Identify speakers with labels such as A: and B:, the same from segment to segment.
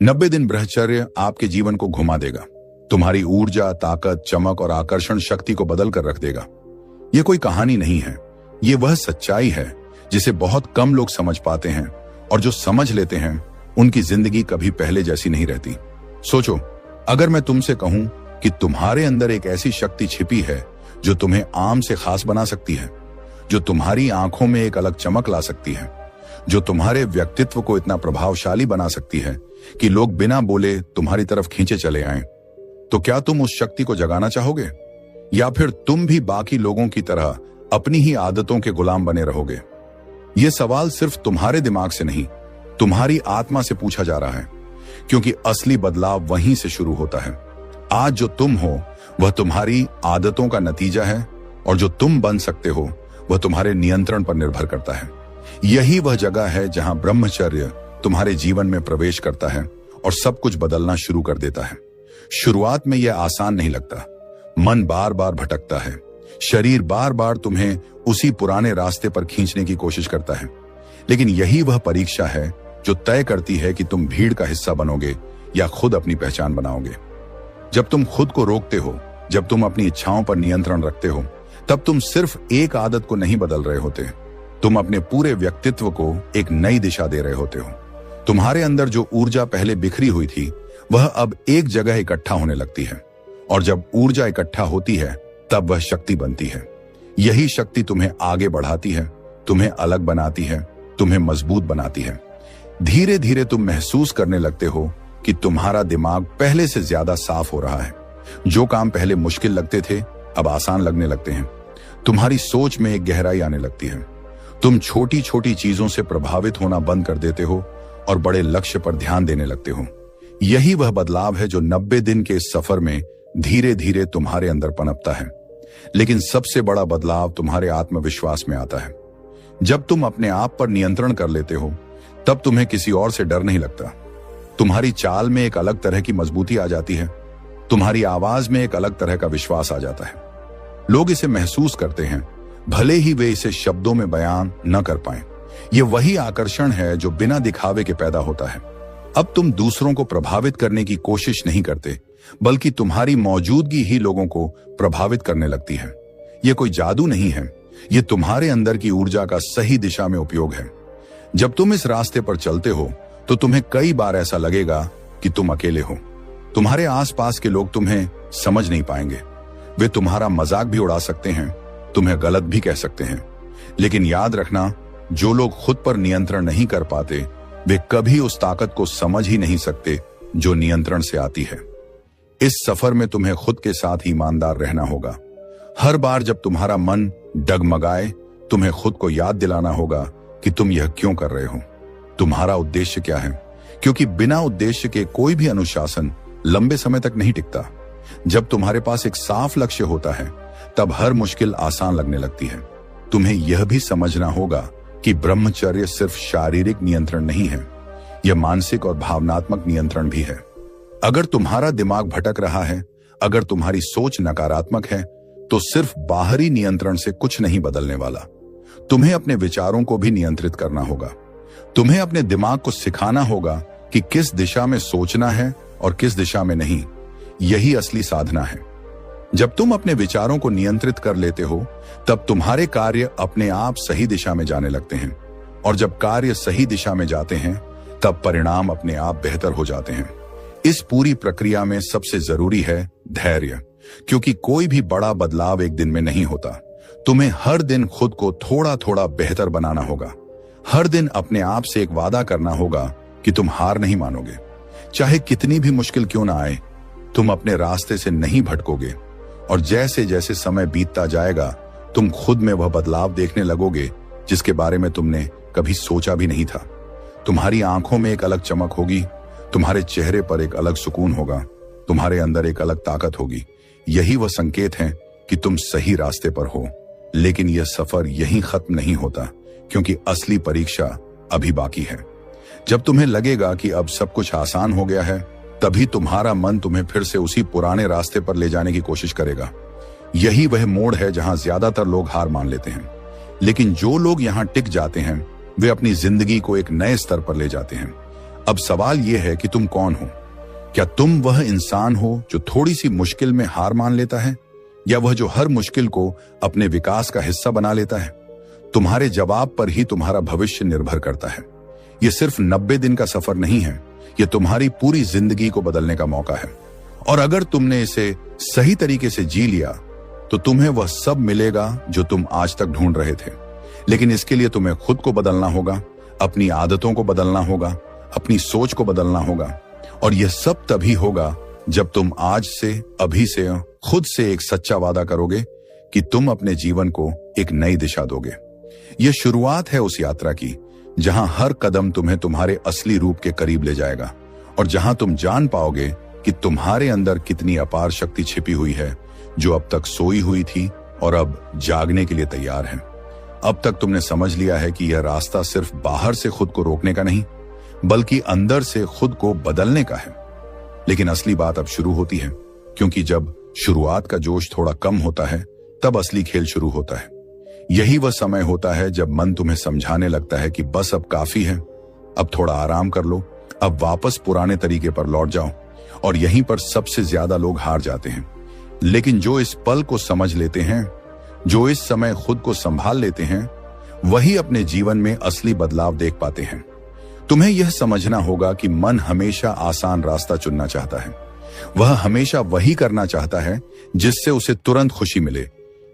A: 90 दिन ब्रह्मचर्य आपके जीवन को घुमा देगा। तुम्हारी ऊर्जा, ताकत, चमक और आकर्षण शक्ति को बदल कर रख देगा। ये कोई कहानी नहीं है, ये वह सच्चाई है जिसे बहुत कम लोग समझ पाते हैं, और जो समझ लेते हैं उनकी जिंदगी कभी पहले जैसी नहीं रहती। सोचो, अगर मैं तुमसे कहूं कि तुम्हारे अंदर एक ऐसी शक्ति छिपी है जो तुम्हें आम से खास बना सकती है, जो तुम्हारी आंखों में एक अलग चमक ला सकती है, जो तुम्हारे व्यक्तित्व को इतना प्रभावशाली बना सकती है कि लोग बिना बोले तुम्हारी तरफ खींचे चले आएं, तो क्या तुम उस शक्ति को जगाना चाहोगे, या फिर तुम भी बाकी लोगों की तरह अपनी ही आदतों के गुलाम बने रहोगे? यह सवाल सिर्फ तुम्हारे दिमाग से नहीं, तुम्हारी आत्मा से पूछा जा रहा है, क्योंकि असली बदलाव वहीं से शुरू होता है। आज जो तुम हो वह तुम्हारी आदतों का नतीजा है, और जो तुम बन सकते हो वह तुम्हारे नियंत्रण पर निर्भर करता है। यही वह जगह है जहां ब्रह्मचर्य तुम्हारे जीवन में प्रवेश करता है और सब कुछ बदलना शुरू कर देता है। शुरुआत में यह आसान नहीं लगता। मन बार बार भटकता है, शरीर बार बार तुम्हें उसी पुराने रास्ते पर खींचने की कोशिश करता है, लेकिन यही वह परीक्षा है जो तय करती है कि तुम भीड़ का हिस्सा बनोगे या खुद अपनी पहचान बनाओगे। जब तुम खुद को रोकते हो, जब तुम अपनी इच्छाओं पर नियंत्रण रखते हो, तब तुम सिर्फ एक आदत को नहीं बदल रहे होते, तुम अपने पूरे व्यक्तित्व को एक नई दिशा दे रहे होते हो। तुम्हारे अंदर जो ऊर्जा पहले बिखरी हुई थी वह अब एक जगह इकट्ठा होने लगती है, और जब ऊर्जा इकट्ठा होती है तब वह शक्ति बनती है। यही शक्ति तुम्हें आगे बढ़ाती है, तुम्हें अलग बनाती है, तुम्हें मजबूत बनाती है। धीरे धीरे तुम महसूस करने लगते हो कि तुम्हारा दिमाग पहले से ज्यादा साफ हो रहा है। जो काम पहले मुश्किल लगते थे अब आसान लगने लगते हैं। तुम्हारी सोच में एक गहराई आने लगती है। तुम छोटी छोटी चीजों से प्रभावित होना बंद कर देते हो और बड़े लक्ष्य पर ध्यान देने लगते हो। यही वह बदलाव है जो 90 दिन के इस सफर में धीरे धीरे तुम्हारे अंदर पनपता है। लेकिन सबसे बड़ा बदलाव तुम्हारे आत्मविश्वास में आता है। जब तुम अपने आप पर नियंत्रण कर लेते हो तब तुम्हें किसी और से डर नहीं लगता। तुम्हारी चाल में एक अलग तरह की मजबूती आ जाती है, तुम्हारी आवाज में एक अलग तरह का विश्वास आ जाता है। लोग इसे महसूस करते हैं, भले ही वे इसे शब्दों में बयान न कर पाएं। ये वही आकर्षण है जो बिना दिखावे के पैदा होता है। अब तुम दूसरों को प्रभावित करने की कोशिश नहीं करते, बल्कि तुम्हारी मौजूदगी ही लोगों को प्रभावित करने लगती है। ये कोई जादू नहीं है, ये तुम्हारे अंदर की ऊर्जा का सही दिशा में उपयोग है। जब तुम इस रास्ते पर चलते हो तो तुम्हें कई बार ऐसा लगेगा कि तुम अकेले हो। तुम्हारे आसपास के लोग तुम्हें समझ नहीं पाएंगे। वे तुम्हारा मजाक भी उड़ा सकते हैं, तुम्हें गलत भी कह सकते हैं, लेकिन याद रखना, जो लोग खुद पर नियंत्रण नहीं कर पाते वे कभी उस ताकत को समझ ही नहीं सकते जो नियंत्रण से आती है। इस सफर में तुम्हें खुद के साथ ईमानदार रहना होगा। हर बार जब तुम्हारा मन डगमगाए, तुम्हें खुद को याद दिलाना होगा कि तुम यह क्यों कर रहे हो, तुम्हारा उद्देश्य क्या है, क्योंकि बिना उद्देश्य के कोई भी अनुशासन लंबे समय तक नहीं टिकता। जब तुम्हारे पास एक साफ लक्ष्य होता है तब हर मुश्किल आसान लगने लगती है। तुम्हें यह भी समझना होगा कि ब्रह्मचर्य सिर्फ शारीरिक नियंत्रण नहीं है, यह मानसिक और भावनात्मक नियंत्रण भी है। अगर तुम्हारा दिमाग भटक रहा है, अगर तुम्हारी सोच नकारात्मक है, तो सिर्फ बाहरी नियंत्रण से कुछ नहीं बदलने वाला। तुम्हें अपने विचारों को भी नियंत्रित करना होगा। तुम्हें अपने दिमाग को सिखाना होगा कि किस दिशा में सोचना है और किस दिशा में नहीं। यही असली साधना है। जब तुम अपने विचारों को नियंत्रित कर लेते हो तब तुम्हारे कार्य अपने आप सही दिशा में जाने लगते हैं, और जब कार्य सही दिशा में जाते हैं तब परिणाम अपने आप बेहतर हो जाते हैं। इस पूरी प्रक्रिया में सबसे जरूरी है धैर्य, क्योंकि कोई भी बड़ा बदलाव एक दिन में नहीं होता। तुम्हें हर दिन खुद को थोड़ा थोड़ा बेहतर बनाना होगा। हर दिन अपने आप से एक वादा करना होगा कि तुम हार नहीं मानोगे। चाहे कितनी भी मुश्किल क्यों ना आए, तुम अपने रास्ते से नहीं भटकोगे, और जैसे जैसे समय बीतता जाएगा तुम खुद में वह बदलाव देखने लगोगे जिसके बारे में तुमने कभी सोचा भी नहीं था। तुम्हारी आंखों में एक अलग चमक होगी, तुम्हारे चेहरे पर एक अलग सुकून होगा, तुम्हारे अंदर एक अलग ताकत होगी। यही वह संकेत है कि तुम सही रास्ते पर हो। लेकिन यह सफर यहीं खत्म नहीं होता, क्योंकि असली परीक्षा अभी बाकी है। जब तुम्हें लगेगा कि अब सब कुछ आसान हो गया है, तभी तुम्हारा मन तुम्हें फिर से उसी पुराने रास्ते पर ले जाने की कोशिश करेगा। यही वह मोड़ है जहां ज्यादातर लोग हार मान लेते हैं, लेकिन जो लोग यहां टिक जाते हैं वे अपनी जिंदगी को एक नए स्तर पर ले जाते हैं। अब सवाल यह है कि तुम कौन हो? क्या तुम वह इंसान हो जो थोड़ी सी मुश्किल में हार मान लेता है, या वह जो हर मुश्किल को अपने विकास का हिस्सा बना लेता है? तुम्हारे जवाब पर ही तुम्हारा भविष्य निर्भर करता है। यह सिर्फ 90 दिन का सफर नहीं है, यह तुम्हारी पूरी जिंदगी को बदलने का मौका है। और अगर तुमने इसे सही तरीके से जी लिया तो तुम्हें वह सब मिलेगा जो तुम आज तक ढूंढ रहे थे। लेकिन इसके लिए तुम्हें खुद को बदलना होगा, अपनी आदतों को बदलना होगा, अपनी सोच को बदलना होगा। और यह सब तभी होगा जब तुम आज से, अभी से खुद से एक सच्चा वादा करोगे कि तुम अपने जीवन को एक नई दिशा दोगे। यह शुरुआत है उस यात्रा की जहां हर कदम तुम्हें तुम्हारे असली रूप के करीब ले जाएगा, और जहां तुम जान पाओगे कि तुम्हारे अंदर कितनी अपार शक्ति छिपी हुई है जो अब तक सोई हुई थी और अब जागने के लिए तैयार है। अब तक तुमने समझ लिया है कि यह रास्ता सिर्फ बाहर से खुद को रोकने का नहीं, बल्कि अंदर से खुद को बदलने का है। लेकिन असली बात अब शुरू होती है, क्योंकि जब शुरुआत का जोश थोड़ा कम होता है तब असली खेल शुरू होता है। यही वह समय होता है जब मन तुम्हें समझाने लगता है कि बस अब काफी है, अब थोड़ा आराम कर लो, अब वापस पुराने तरीके पर लौट जाओ। और यहीं पर सबसे ज्यादा लोग हार जाते हैं। लेकिन जो इस पल को समझ लेते हैं, जो इस समय खुद को संभाल लेते हैं, वही अपने जीवन में असली बदलाव देख पाते हैं। तुम्हें यह समझना होगा कि मन हमेशा आसान रास्ता चुनना चाहता है। वह हमेशा वही करना चाहता है जिससे उसे तुरंत खुशी मिले,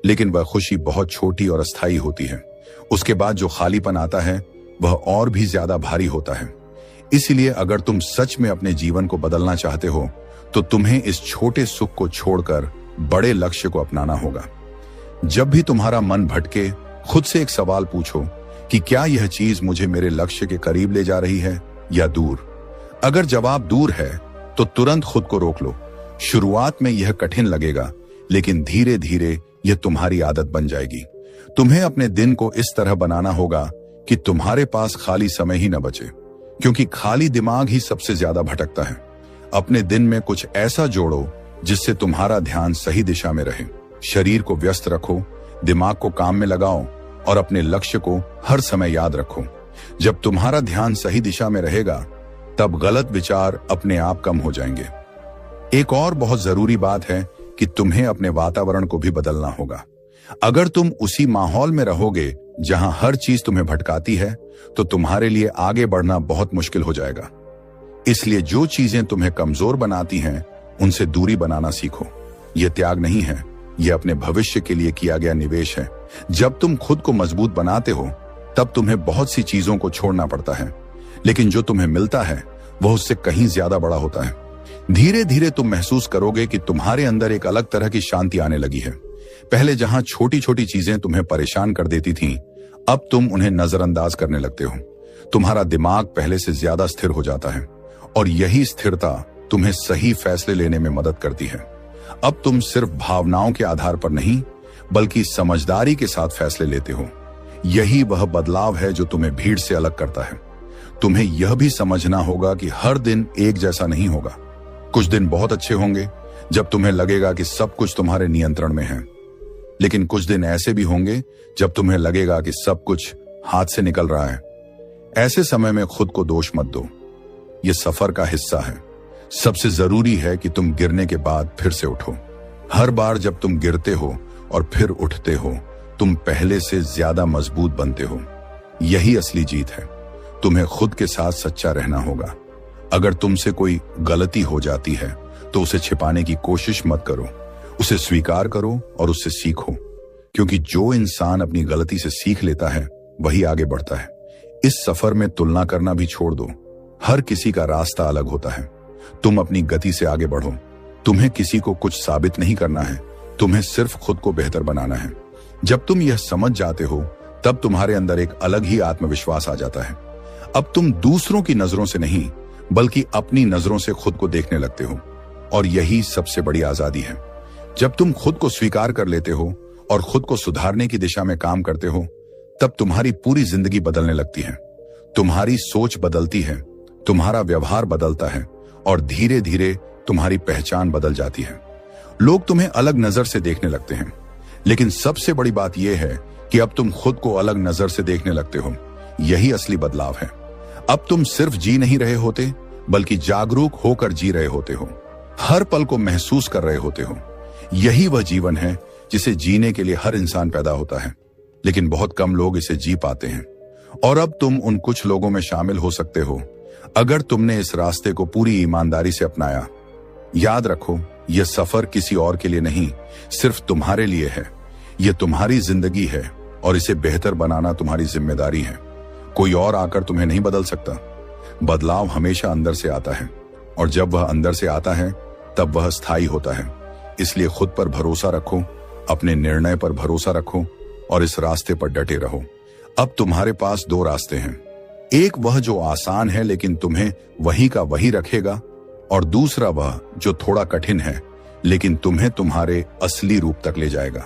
A: लेकिन वह खुशी बहुत छोटी और अस्थायी होती है। उसके बाद जो खालीपन आता है वह और भी ज्यादा भारी होता है। इसलिए अगर तुम सच में अपने जीवन को बदलना चाहते हो तो तुम्हें इस छोटे सुख को छोड़कर बड़े लक्ष्य को अपनाना होगा। जब भी तुम्हारा मन भटके, खुद से एक सवाल पूछो कि क्या यह चीज मुझे मेरे लक्ष्य के करीब ले जा रही है या दूर। अगर जवाब दूर है तो तुरंत खुद को रोक लो। शुरुआत में यह कठिन लगेगा, लेकिन धीरे धीरे यह तुम्हारी आदत बन जाएगी। तुम्हें अपने दिन को इस तरह बनाना होगा कि तुम्हारे पास खाली समय ही न बचे, क्योंकि खाली दिमाग ही सबसे ज्यादा भटकता है। अपने दिन में कुछ ऐसा जोड़ो जिससे तुम्हारा ध्यान सही दिशा में रहे। शरीर को व्यस्त रखो, दिमाग को काम में लगाओ और अपने लक्ष्य को हर समय याद रखो। जब तुम्हारा ध्यान सही दिशा में रहेगा तब गलत विचार अपने आप कम हो जाएंगे। एक और बहुत जरूरी बात है कि तुम्हें अपने वातावरण को भी बदलना होगा। अगर तुम उसी माहौल में रहोगे जहां हर चीज तुम्हें भटकाती है तो तुम्हारे लिए आगे बढ़ना बहुत मुश्किल हो जाएगा। इसलिए जो चीजें तुम्हें कमजोर बनाती हैं उनसे दूरी बनाना सीखो। यह त्याग नहीं है, यह अपने भविष्य के लिए किया गया निवेश है। जब तुम खुद को मजबूत बनाते हो तब तुम्हें बहुत सी चीजों को छोड़ना पड़ता है, लेकिन जो तुम्हें मिलता है वह उससे कहीं ज्यादा बड़ा होता है। धीरे धीरे तुम महसूस करोगे कि तुम्हारे अंदर एक अलग तरह की शांति आने लगी है। पहले जहां छोटी छोटी चीजें तुम्हें परेशान कर देती थीं, अब तुम उन्हें नजरअंदाज करने लगते हो। तुम्हारा दिमाग पहले से ज्यादा स्थिर हो जाता है और यही स्थिरता तुम्हें सही फैसले लेने में मदद करती है। अब तुम सिर्फ भावनाओं के आधार पर नहीं, बल्कि समझदारी के साथ फैसले लेते हो। यही वह बदलाव है जो तुम्हें भीड़ से अलग करता है। तुम्हें यह भी समझना होगा कि हर दिन एक जैसा नहीं होगा। कुछ दिन बहुत अच्छे होंगे जब तुम्हें लगेगा कि सब कुछ तुम्हारे नियंत्रण में है, लेकिन कुछ दिन ऐसे भी होंगे जब तुम्हें लगेगा कि सब कुछ हाथ से निकल रहा है। ऐसे समय में खुद को दोष मत दो, यह सफर का हिस्सा है। सबसे जरूरी है कि तुम गिरने के बाद फिर से उठो। हर बार जब तुम गिरते हो और फिर उठते हो, तुम पहले से ज्यादा मजबूत बनते हो। यही असली जीत है। तुम्हें खुद के साथ सच्चा रहना होगा। अगर तुमसे कोई गलती हो जाती है तो उसे छिपाने की कोशिश मत करो, उसे स्वीकार करो और उससे सीखो, क्योंकि जो इंसान अपनी गलती से सीख लेता है वही आगे बढ़ता है। इस सफर में तुलना करना भी छोड़ दो। हर किसी का रास्ता अलग होता है। तुम अपनी गति से आगे बढ़ो। तुम्हें किसी को कुछ साबित नहीं करना है, तुम्हें सिर्फ खुद को बेहतर बनाना है। जब तुम यह समझ जाते हो तब तुम्हारे अंदर एक अलग ही आत्मविश्वास आ जाता है। अब तुम दूसरों की नजरों से नहीं, बल्कि अपनी नजरों से खुद को देखने लगते हो, और यही सबसे बड़ी आजादी है। जब तुम खुद को स्वीकार कर लेते हो और खुद को सुधारने की दिशा में काम करते हो, तब तुम्हारी पूरी जिंदगी बदलने लगती है। तुम्हारी सोच बदलती है, तुम्हारा व्यवहार बदलता है और धीरे धीरे तुम्हारी पहचान बदल जाती है। लोग तुम्हें अलग नजर से देखने लगते हैं, लेकिन सबसे बड़ी बात यह है कि अब तुम खुद को अलग नजर से देखने लगते हो। यही असली बदलाव है। अब तुम सिर्फ जी नहीं रहे होते, बल्कि जागरूक होकर जी रहे होते हो, हर पल को महसूस कर रहे होते हो। यही वह जीवन है जिसे जीने के लिए हर इंसान पैदा होता है, लेकिन बहुत कम लोग इसे जी पाते हैं। और अब तुम उन कुछ लोगों में शामिल हो सकते हो, अगर तुमने इस रास्ते को पूरी ईमानदारी से अपनाया। याद रखो, यह सफर किसी और के लिए नहीं, सिर्फ तुम्हारे लिए है। यह तुम्हारी जिंदगी है और इसे बेहतर बनाना तुम्हारी जिम्मेदारी है। कोई और आकर तुम्हें नहीं बदल सकता। बदलाव हमेशा अंदर से आता है, और जब वह अंदर से आता है तब वह स्थायी होता है। इसलिए खुद पर भरोसा रखो, अपने निर्णय पर भरोसा रखो और इस रास्ते पर डटे रहो। अब तुम्हारे पास दो रास्ते हैं, एक वह जो आसान है लेकिन तुम्हें वहीं का वहीं रखेगा, और दूसरा वह जो थोड़ा कठिन है लेकिन तुम्हें तुम्हारे असली रूप तक ले जाएगा।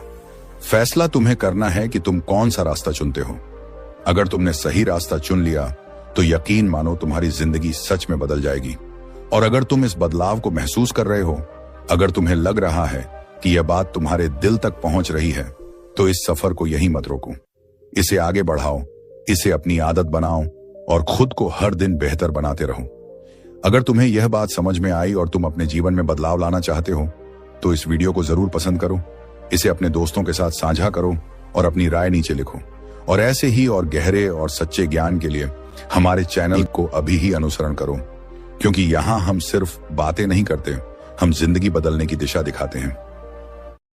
A: फैसला तुम्हें करना है कि तुम कौन सा रास्ता चुनते हो। अगर तुमने सही रास्ता चुन लिया तो यकीन मानो तुम्हारी जिंदगी सच में बदल जाएगी। और अगर तुम इस बदलाव को महसूस कर रहे हो, अगर तुम्हें लग रहा है कि यह बात तुम्हारे दिल तक पहुंच रही है, तो इस सफर को यहीं मत रोको। इसे आगे बढ़ाओ, इसे अपनी आदत बनाओ और खुद को हर दिन बेहतर बनाते रहो। अगर तुम्हें यह बात समझ में आई और तुम अपने जीवन में बदलाव लाना चाहते हो, तो इस वीडियो को जरूर पसंद करो, इसे अपने दोस्तों के साथ साझा करो और अपनी राय नीचे लिखो। और ऐसे ही और गहरे और सच्चे ज्ञान के लिए हमारे चैनल को अभी ही अनुसरण करो, क्योंकि यहाँ हम सिर्फ बातें नहीं करते, हम जिंदगी बदलने की दिशा दिखाते हैं।